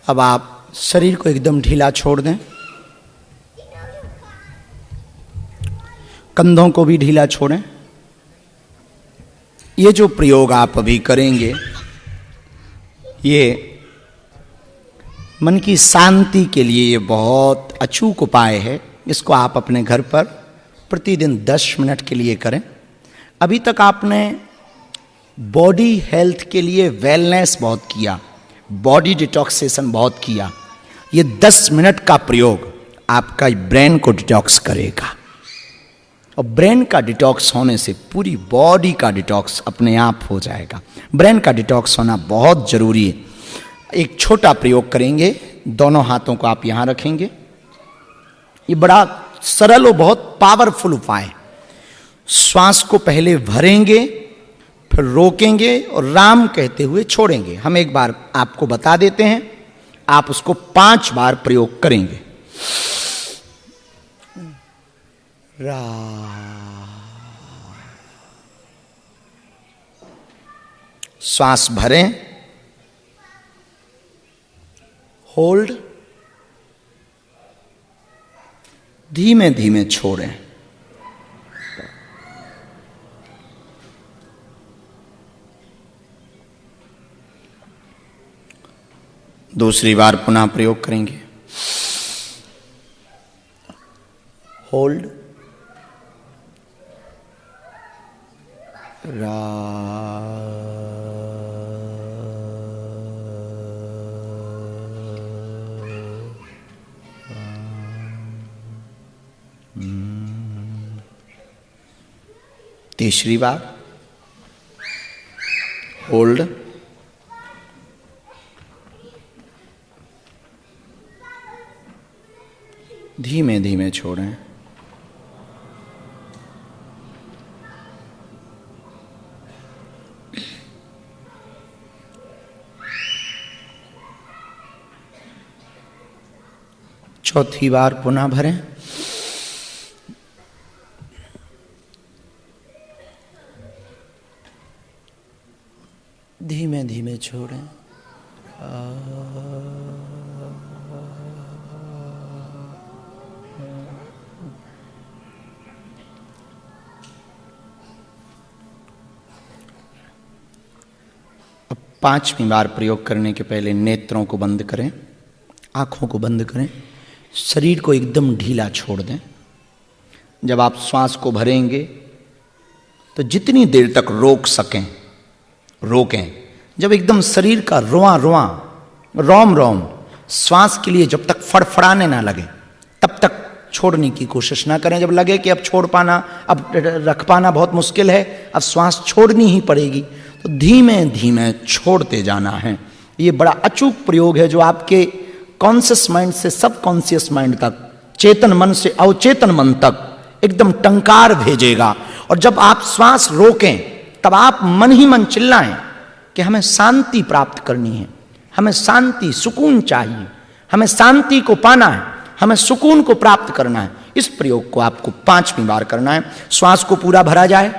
अब आप शरीर को एकदम ढीला छोड़ दें, कंधों को भी ढीला छोड़ें। ये जो प्रयोग आप अभी करेंगे ये मन की शांति के लिए ये बहुत अचूक उपाय है। इसको आप अपने घर पर प्रतिदिन 10 मिनट के लिए करें। अभी तक आपने बॉडी हेल्थ के लिए वेलनेस बहुत किया, बॉडी डिटॉक्सेशन बहुत किया। ये 10 मिनट का प्रयोग आपका ब्रेन को डिटॉक्स करेगा, और ब्रेन का डिटॉक्स होने से पूरी बॉडी का डिटॉक्स अपने आप हो जाएगा। ब्रेन का डिटॉक्स होना बहुत जरूरी है। एक छोटा प्रयोग करेंगे, दोनों हाथों को आप यहां रखेंगे। ये बड़ा सरल और बहुत पावरफुल उपाय। श्वास को पहले भरेंगे, फिर रोकेंगे और राम कहते हुए छोड़ेंगे। हम एक बार आपको बता देते हैं, आप उसको 5 बार प्रयोग करेंगे। रा, श्वास भरें, होल्ड, धीमे धीमे छोड़ें। दूसरी बार पुनः प्रयोग करेंगे। होल्ड, रा, तीसरी बार होल्ड, धीमे धीमे छोड़ें। चौथी बार पुनः भरें। धीमे धीमे छोड़ें। अब 5वीं बार प्रयोग करने के पहले नेत्रों को बंद करें, आंखों को बंद करें, शरीर को एकदम ढीला छोड़ दें। जब आप श्वास को भरेंगे तो जितनी देर तक रोक सकें रोकें। जब एकदम शरीर का रोआ रोआ, रोम रोम श्वास के लिए जब तक फड़फड़ाने ना लगे तब तक छोड़ने की कोशिश ना करें। जब लगे कि अब छोड़ पाना, अब रख पाना बहुत मुश्किल है, अब श्वास छोड़नी ही पड़ेगी, तो धीमे धीमे छोड़ते जाना है। ये बड़ा अचूक प्रयोग है जो आपके कॉन्शियस माइंड से सब कॉन्शियस माइंड तक, चेतन मन से अवचेतन मन तक एकदम टंकार भेजेगा। और जब आप श्वास रोकें तब आप मन ही मन चिल्लाएं कि हमें शांति प्राप्त करनी है, हमें शांति सुकून चाहिए, हमें शांति को पाना है, हमें सुकून को प्राप्त करना है। इस प्रयोग को आपको 5वीं बार करना है। श्वास को पूरा भरा जाए,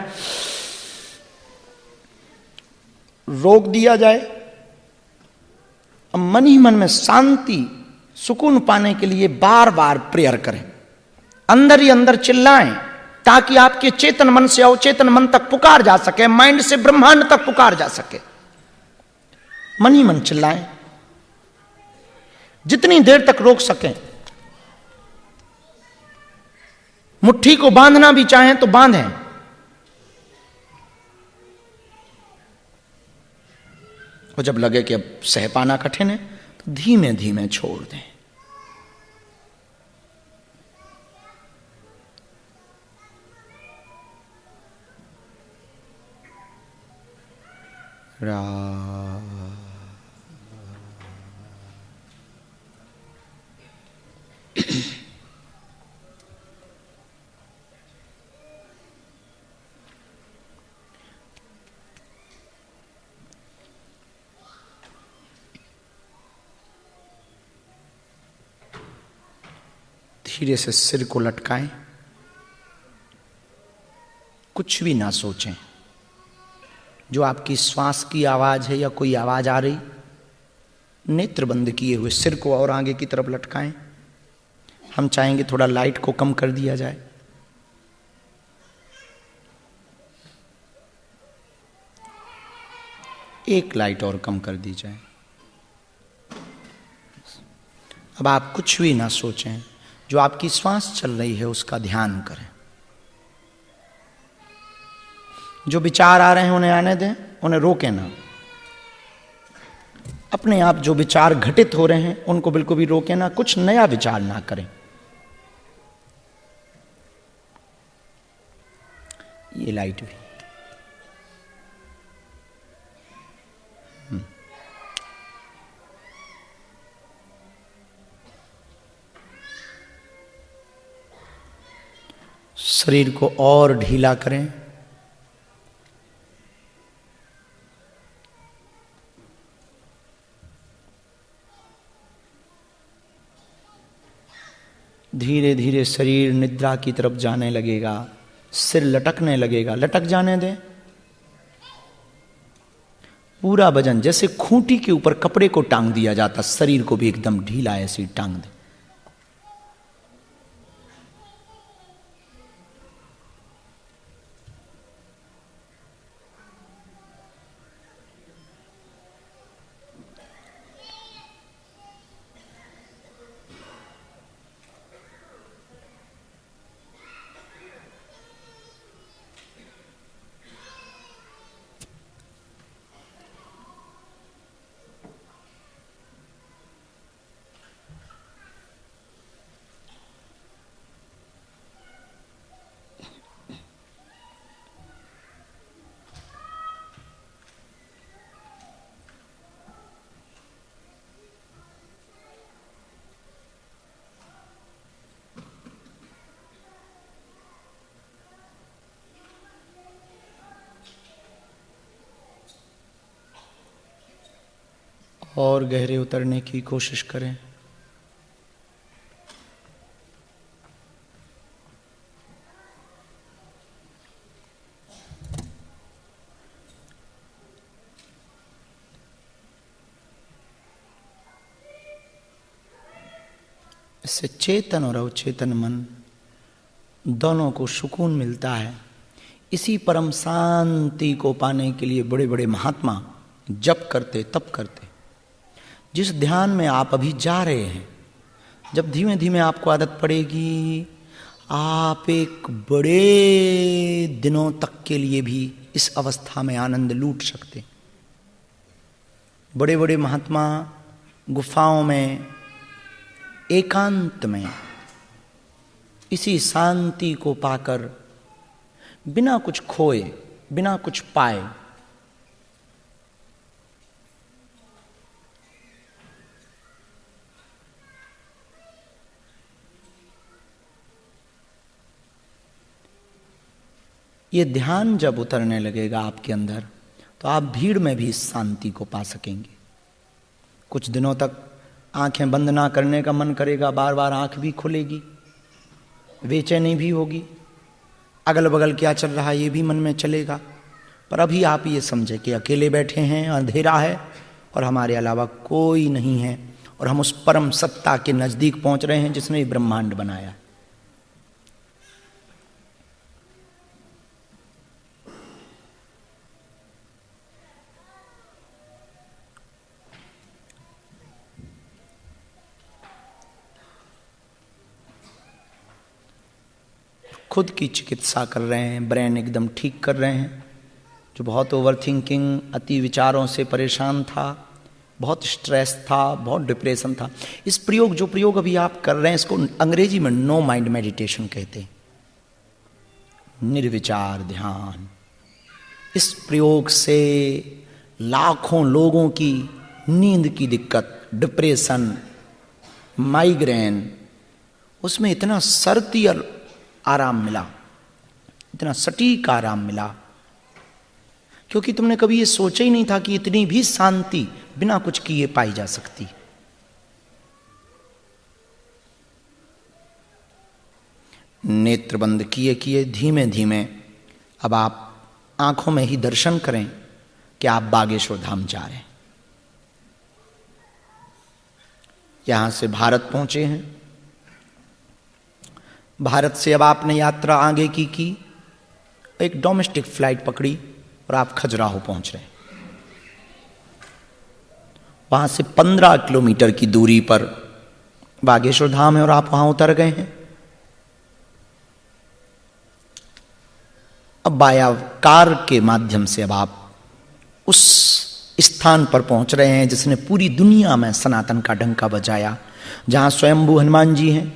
रोक दिया जाए, अब मन ही मन में शांति सुकून पाने के लिए बार बार प्रेयर करें, अंदर ही अंदर चिल्लाएं, ताकि आपके चेतन मन से अवचेतन मन तक पुकार जा सके, माइंड से ब्रह्मांड तक पुकार जा सके। मन ही मन चिल्लाएं, जितनी देर तक रोक सकें। मुट्ठी को बांधना भी चाहें तो बांधें। और जब लगे कि अब सह पाना कठिन है तो धीमे धीमे छोड़ दें। धीरे से सिर को लटकाएं, कुछ भी ना सोचें। जो आपकी श्वास की आवाज है या कोई आवाज आ रही, नेत्र बंद किए हुए सिर को और आगे की तरफ लटकाएं। हम चाहेंगे थोड़ा लाइट को कम कर दिया जाए। एक लाइट और कम कर दी जाए। अब आप कुछ भी ना सोचें, जो आपकी श्वास चल रही है उसका ध्यान करें। जो विचार आ रहे हैं उन्हें आने दें, उन्हें रोकें ना। अपने आप जो विचार घटित हो रहे हैं उनको बिल्कुल भी रोकें ना, कुछ नया विचार ना करें। ये लाइट भी शरीर को और ढीला करें। धीरे धीरे शरीर निद्रा की तरफ जाने लगेगा, सिर लटकने लगेगा। लटक जाने दें। पूरा वजन जैसे खूंटी के ऊपर कपड़े को टांग दिया जाता, शरीर को भी एकदम ढीला ऐसे टांग दें। और गहरे उतरने की कोशिश करें। इससे चेतन और अवचेतन मन दोनों को सुकून मिलता है। इसी परम शांति को पाने के लिए बड़े बड़े महात्मा जप करते, तप करते। जिस ध्यान में आप अभी जा रहे हैं, जब धीमे धीमे आपको आदत पड़ेगी, आप एक बड़े दिनों तक के लिए भी इस अवस्था में आनंद लूट सकते। बड़े बड़े महात्मा गुफाओं में, एकांत में इसी शांति को पाकर बिना कुछ खोए, बिना कुछ पाए, ये ध्यान जब उतरने लगेगा आपके अंदर, तो आप भीड़ में भी इस शांति को पा सकेंगे। कुछ दिनों तक आंखें बंद ना करने का मन करेगा, बार बार आंख भी खुलेगी, बेचैनी भी होगी, अगल बगल क्या चल रहा है ये भी मन में चलेगा। पर अभी आप ये समझे कि अकेले बैठे हैं, अंधेरा है और हमारे अलावा कोई नहीं है, और हम उस परम सत्ता के नजदीक पहुंच रहे हैं जिसने ये ब्रह्मांड बनाया। खुद की चिकित्सा कर रहे हैं, ब्रेन एकदम ठीक कर रहे हैं। जो बहुत ओवर थिंकिंग, अति विचारों से परेशान था, बहुत स्ट्रेस था, बहुत डिप्रेशन था, इस प्रयोग, जो प्रयोग अभी आप कर रहे हैं, इसको अंग्रेजी में नो माइंड मेडिटेशन कहते हैं, निर्विचार ध्यान। इस प्रयोग से लाखों लोगों की नींद की दिक्कत, डिप्रेशन, माइग्रेन, उसमें इतना सरती और आराम मिला, इतना सटीक आराम मिला, क्योंकि तुमने कभी ये सोचा ही नहीं था कि इतनी भी शांति बिना कुछ किए पाई जा सकती। नेत्र बंद किए किए धीमे धीमे अब आप आंखों में ही दर्शन करें कि आप बागेश्वर धाम जा रहे हैं। यहां से भारत पहुंचे हैं। भारत से अब आपने यात्रा आगे की एक डोमेस्टिक फ्लाइट पकड़ी और आप खजुराहो पहुंच रहे हैं। वहां से 15 किलोमीटर की दूरी पर बागेश्वर धाम है और आप वहां उतर गए हैं। अब बाया कार के माध्यम से अब आप उस स्थान पर पहुंच रहे हैं जिसने पूरी दुनिया में सनातन का डंका बजाया, जहां स्वयंभू हनुमान जी हैं,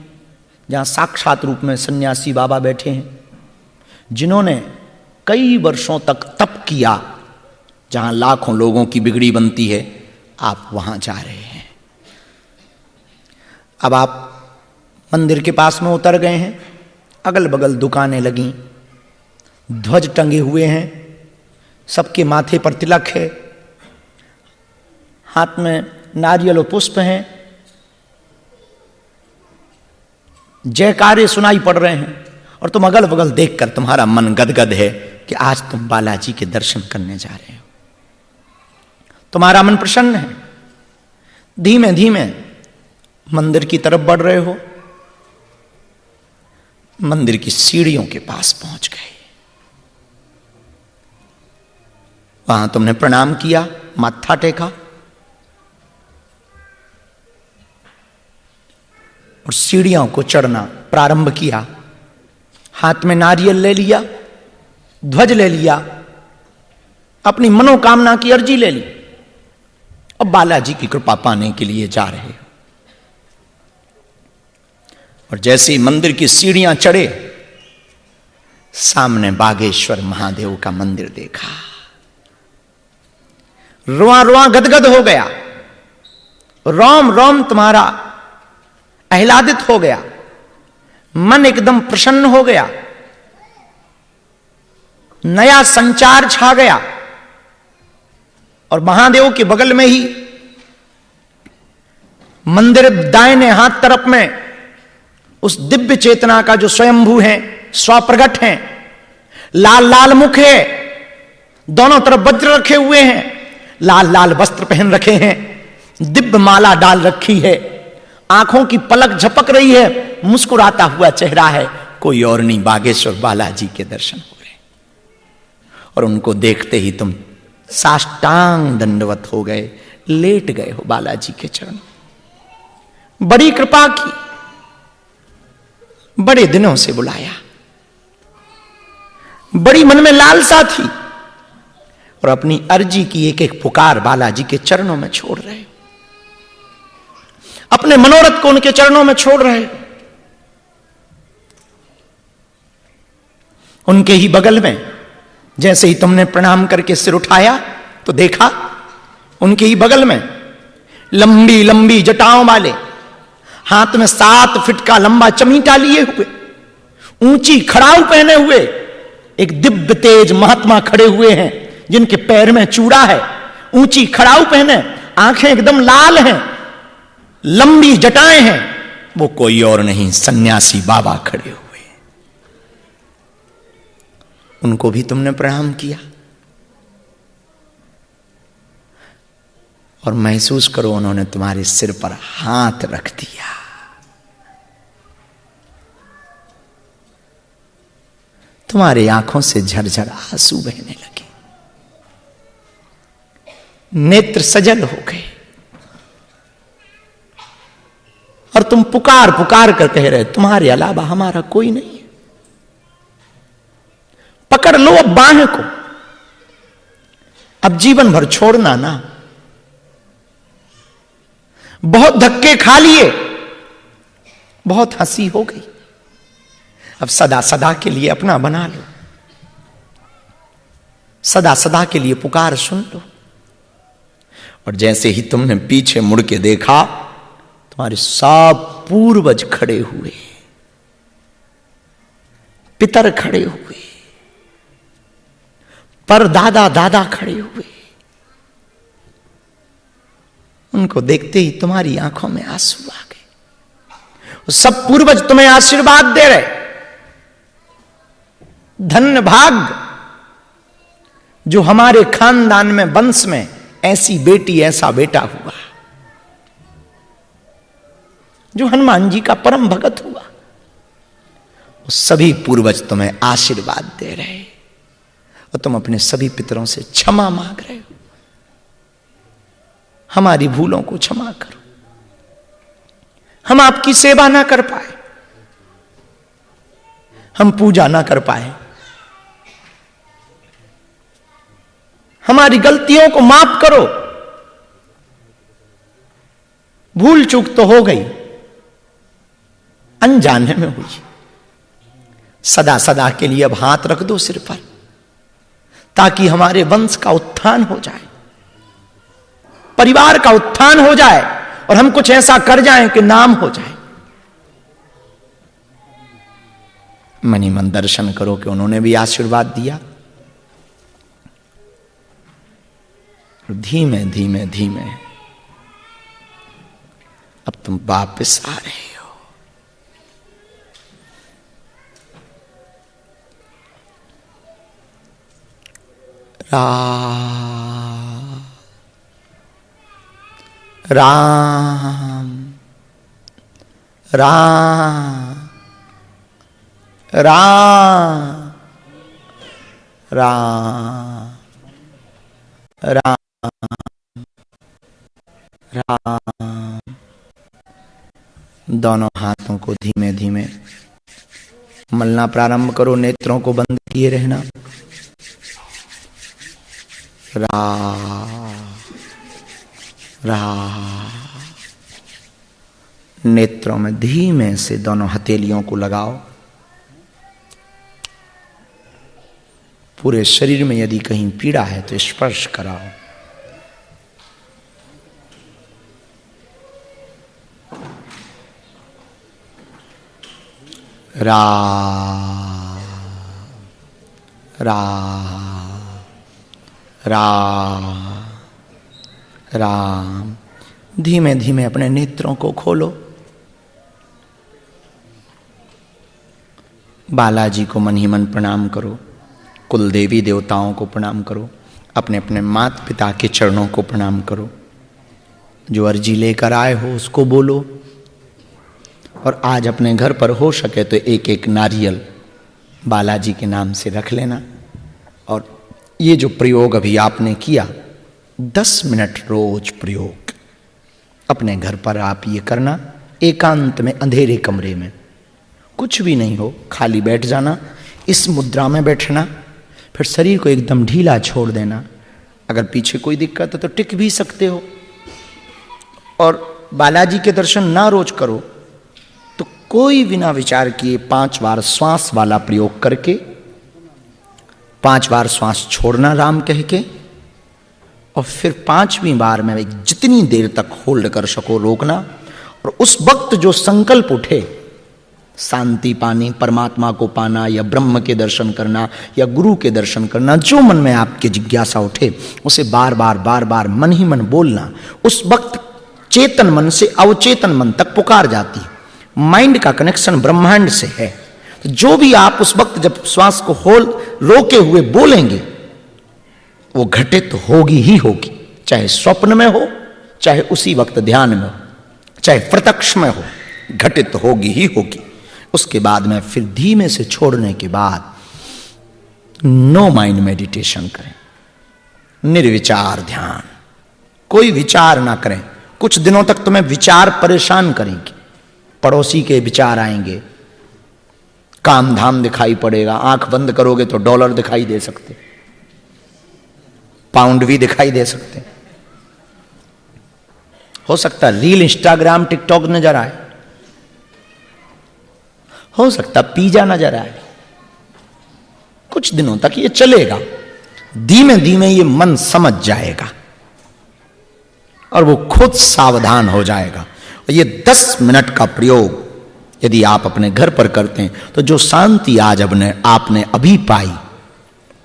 जहां साक्षात रूप में सन्यासी बाबा बैठे हैं, जिन्होंने कई वर्षों तक तप किया, जहां लाखों लोगों की बिगड़ी बनती है, आप वहां जा रहे हैं। अब आप मंदिर के पास में उतर गए हैं। अगल बगल दुकानें लगी, ध्वज टंगे हुए हैं, सबके माथे पर तिलक है, हाथ में नारियल और पुष्प हैं, जयकारे सुनाई पड़ रहे हैं और तुम अगल बगल देखकर तुम्हारा मन गदगद है कि आज तुम बालाजी के दर्शन करने जा रहे हो। तुम्हारा मन प्रसन्न है। धीमे धीमे मंदिर की तरफ बढ़ रहे हो। मंदिर की सीढ़ियों के पास पहुंच गए। वहां तुमने प्रणाम किया, माथा टेका और सीढ़ियों को चढ़ना प्रारंभ किया। हाथ में नारियल ले लिया, ध्वज ले लिया, अपनी मनोकामना की अर्जी ले ली। अब बालाजी की कृपा पाने के लिए जा रहे हो। और जैसे ही मंदिर की सीढ़ियां चढ़े, सामने बागेश्वर महादेव का मंदिर देखा। रुआ रुआ गदगद हो गया, रोम रोम तुम्हारा आह्लादित हो गया, मन एकदम प्रसन्न हो गया, नया संचार छा गया। और महादेव के बगल में ही मंदिर दाहिने हाथ तरफ में उस दिव्य चेतना का जो स्वयंभू है, स्वप्रगट है, लाल लाल मुख है, दोनों तरफ वज्र रखे हुए हैं, लाल लाल वस्त्र पहन रखे हैं, दिव्य माला डाल रखी है, आंखों की पलक झपक रही है, मुस्कुराता हुआ चेहरा है। कोई और नहीं, बागेश्वर बालाजी के दर्शन हो रहे। और उनको देखते ही तुम साष्टांग दंडवत हो गए, लेट गए हो बालाजी के चरण। बड़ी कृपा की, बड़े दिनों से बुलाया, बड़ी मन में लालसा थी और अपनी अर्जी की एक एक पुकार बालाजी के चरणों में छोड़ रहे हो। अपने मनोरथ को उनके चरणों में छोड़ रहे हो। उनके ही बगल में जैसे ही तुमने प्रणाम करके सिर उठाया तो देखा उनके ही बगल में लंबी लंबी जटाओं वाले, हाथ में 7 फीट का लंबा चमीटा लिए हुए, ऊंची खड़ाऊ पहने हुए एक दिव्य तेज महात्मा खड़े हुए हैं, जिनके पैर में चूड़ा है, ऊंची खड़ाऊ पहने, आंखें एकदम लाल हैं, लंबी जटाएं हैं। वो कोई और नहीं, सन्यासी बाबा खड़े हुए। उनको भी तुमने प्रणाम किया और महसूस करो उन्होंने तुम्हारे सिर पर हाथ रख दिया। तुम्हारे आंखों से झरझर आंसू बहने लगे, नेत्र सजल हो गए और तुम पुकार पुकार कर कह रहे, तुम्हारे अलावा हमारा कोई नहीं है। पकड़ लो अब बाह को, अब जीवन भर छोड़ना ना। बहुत धक्के खा लिए, बहुत हंसी हो गई, अब सदा सदा के लिए अपना बना लो, सदा सदा के लिए पुकार सुन लो। और जैसे ही तुमने पीछे मुड़ के देखा, तुम्हारे सब पूर्वज खड़े हुए, पितर खड़े हुए, पर दादा दादा खड़े हुए। उनको देखते ही तुम्हारी आंखों में आंसू आ गए। सब पूर्वज तुम्हें आशीर्वाद दे रहे, धन्य भाग्य जो हमारे खानदान में, वंश में ऐसी बेटी ऐसा बेटा हुआ। जो हनुमान जी का परम भगत हुआ, सभी पूर्वज तुम्हें आशीर्वाद दे रहे और तुम अपने सभी पितरों से क्षमा मांग रहे हो। हमारी भूलों को क्षमा करो, हम आपकी सेवा ना कर पाए, हम पूजा ना कर पाए, हमारी गलतियों को माफ करो। भूल चूक तो हो गई, अनजाने में हुई, सदा सदा के लिए अब हाथ रख दो सिर पर, ताकि हमारे वंश का उत्थान हो जाए, परिवार का उत्थान हो जाए और हम कुछ ऐसा कर जाएं कि नाम हो जाए। मनी मन दर्शन करो कि उन्होंने भी आशीर्वाद दिया। धीमे धीमे धीमे अब तुम वापस आ रहे हो। राम राम राम राम राम राम। दोनों हाथों को धीमे धीमे मलना प्रारंभ करो, नेत्रों को बंद किए रहना। रा रा। नेत्रों में धीमे से दोनों हथेलियों को लगाओ। पूरे शरीर में यदि कहीं पीड़ा है तो स्पर्श कराओ। रा रा रा। राम। धीमे धीमे अपने नेत्रों को खोलो। बालाजी को मन ही मन प्रणाम करो, कुल देवी देवताओं को प्रणाम करो, अपने अपने माता पिता के चरणों को प्रणाम करो। जो अर्जी लेकर आए हो उसको बोलो। और आज अपने घर पर हो सके तो एक एक नारियल बालाजी के नाम से रख लेना। और ये जो प्रयोग अभी आपने किया, 10 मिनट रोज प्रयोग अपने घर पर आप ये करना। एकांत में, अंधेरे कमरे में, कुछ भी नहीं हो, खाली बैठ जाना, इस मुद्रा में बैठना, फिर शरीर को एकदम ढीला छोड़ देना। अगर पीछे कोई दिक्कत है तो टिक भी सकते हो। और बालाजी के दर्शन ना रोज करो तो कोई बिना विचार किए 5 बार श्वास वाला प्रयोग करके 5 बार श्वास छोड़ना राम कह के, और फिर 5वीं बार में जितनी देर तक होल्ड कर सको रोकना। और उस वक्त जो संकल्प उठे, शांति पानी, परमात्मा को पाना, या ब्रह्म के दर्शन करना, या गुरु के दर्शन करना, जो मन में आपके जिज्ञासा उठे उसे बार बार मन ही मन बोलना। उस वक्त चेतन मन से अवचेतन मन तक पुकार जाती है। माइंड का कनेक्शन ब्रह्मांड से है। तो जो भी आप उस वक्त जब श्वास को रोके हुए बोलेंगे वो घटित होगी ही होगी, चाहे स्वप्न में हो, चाहे उसी वक्त ध्यान में हो, चाहे प्रत्यक्ष में हो, घटित होगी ही होगी। उसके बाद में फिर धीमे से छोड़ने के बाद नो माइंड मेडिटेशन करें, निर्विचार ध्यान, कोई विचार ना करें। कुछ दिनों तक तुम्हें विचार परेशान करेंगे, पड़ोसी के विचार आएंगे, काम धाम दिखाई पड़ेगा, आंख बंद करोगे तो डॉलर दिखाई दे सकते, पाउंड भी दिखाई दे सकते, हो सकता है रील, इंस्टाग्राम, टिकटॉक नजर आए, हो सकता पिज्जा नजर आए। कुछ दिनों तक ये चलेगा, धीमे धीमे ये मन समझ जाएगा और वो खुद सावधान हो जाएगा। और ये 10 मिनट का प्रयोग यदि आप अपने घर पर करते हैं तो जो शांति आज आपने अभी पाई,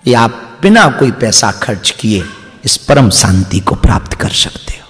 ये आप बिना कोई पैसा खर्च किए इस परम शांति को प्राप्त कर सकते हो।